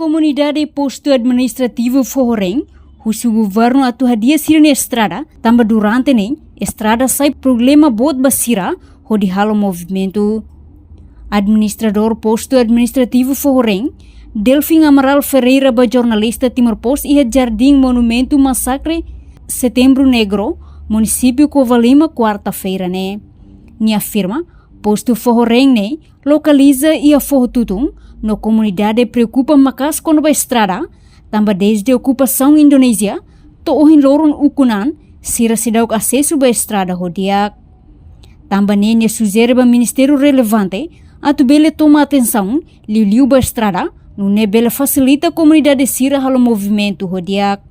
Comunidade Posto Administrativo Forroreng, husu governo atu hadia sirene estrada, tamba durante nem, estrada sai problema bot basira, ho di halo movimento. Administrador Posto Administrativo Forroreng, Delfim Amaral Ferreira ba jornalista Timor Post e Jardim Monumento Massacre Setembro Negro, município Covalima, quarta-feira, né? Ni afirma, Posto Forroreng, né, localiza e a Forro Tutung, na comunidade preocupa macas quando a estrada, tamba desde a ocupação Indonésia, to ohin lorong ukunan, sira sidauk acesso ba estrada rodiak. Tamba nenya suzerba ministério relevante, atu bele toma atenção, liu ba estrada, no bele facilita a comunidade sira halo movimento rodiak.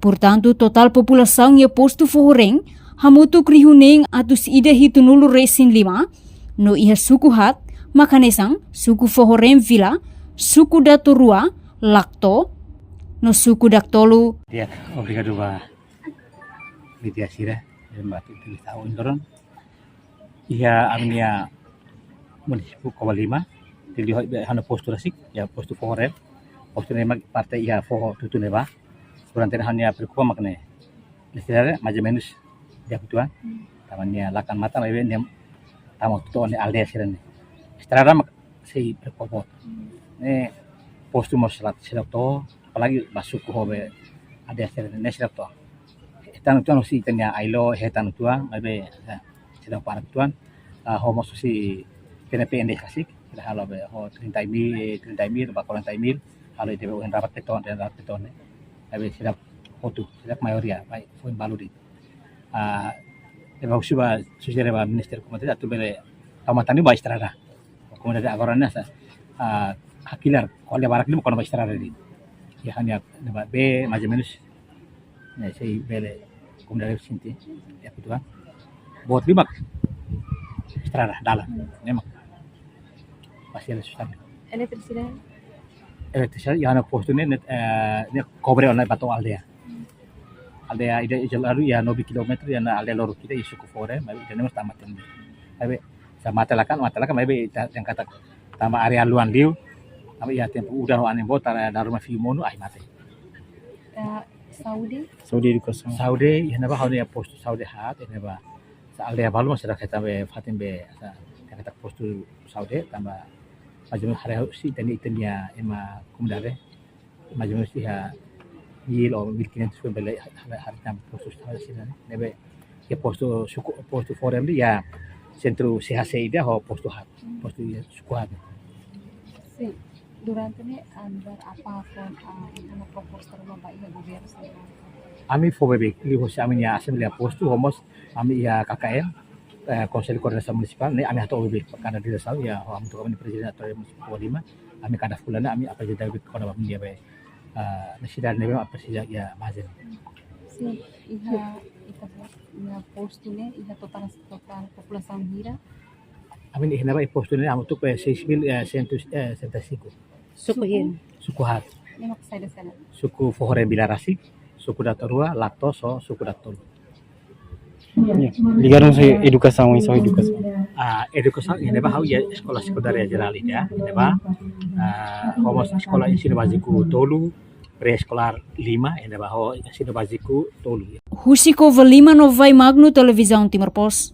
Portanto, total população e a Posto Forroreng, hamutu krihuneng atus ida hitunulu resin 5, no iha suku hat, makanesang, suku Forroreng Villa, suku Datorua, Lakto, no suku Daktolu. Dia obrigado ba media sira, mbak itu tahu indoron. Ia amnia municipio Covalima, dilihat hana posto rasik, ya Posto Forroreng, posto nema partai ia Forro Tutuneba. Durante hanya preocupa makne. Istilahnya macam menus dia butuhan. Tamannya lakan mata lebe nem tamu tu ne aldea sirene. Estrada mak sei preocupa. Ne posto moslat silap to, apalagi masuk ke hobe ada sirene ne silap to. Etan tuan si tanya ailo hetan tuan lebe silap para tuan. Homo si PNP ende kasik. Kita halo be ho 30 bakolan 30 halo itu uhen rapat peton dan rapat peton ne. Lebe silap foto, silap mayoria, baik foi baludi. Leba usiba susere ba minister komunidade atu bele tamatani ba estrada. Komunidade agorana sa hakilar kolya barak ni kono ba estrada di. Ya hanya leba be majemenus ne sei bele komunidade sinti ya kutuan. Bot limak estrada dalam. Memang pasti ada susah. Elektrisian yang posto ne cobre online bato aldea ida jalaru ya 9 kilometer ya na aldea loro kita isu ku fore mai dan mas tamaten abe sa matalakan mai yang kata tambah area luan liu abe ya tempo udah ane bota da rumah fimono ai mate Saudi di kosong Saudi ya na ba ya posto Saudi hat ya ba sa aldea balu masyarakat tambe fatin be sa kata posto Saudi tambah majmus hari si tani itania ema kumdare majmus ya yil o bilkinan tu bele hari tam posto sta sina nebe ya posto Forroreng ya centro CHC ida ho posto hat posto ya suku hat si durante ne andar apa kon ana proposta rumah ya governo ami fobe li ho ami ya assemblea posto homos ami ya KKM Konsel Koordinasi Municipal ne ami atau lebih karena di dasar ya am tu kami presiden atau municipal 5 ami kada fulana ami apa jadi lebih kono bam dia be nasidan ne apa sih ya mazen si iha posto ne iha total população hira ami ihna ba posto ne am tu pe 6.165 suku hat ne mak sai sana suku Forroreng Bilarasik suku Datorua Lakto so suku Daktolu. Ligaram sa edukação e só educação. Edukação ini bah ya sekolah sekundaria geral ya, ini bah homos sekolah ensino básico tolu, pré-escolar 5, ini bah ho ensino básico tolu. Husiko Valima no vai magno televisão Timor Post.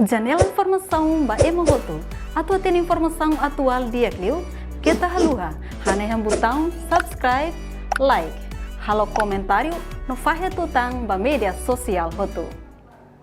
Janela informação ba emohoto, atau tem informação atual dia kliu, kita haluha, hane yang botão subscribe, like, halo comentário no Fahia Tutang ba media sosial hotu.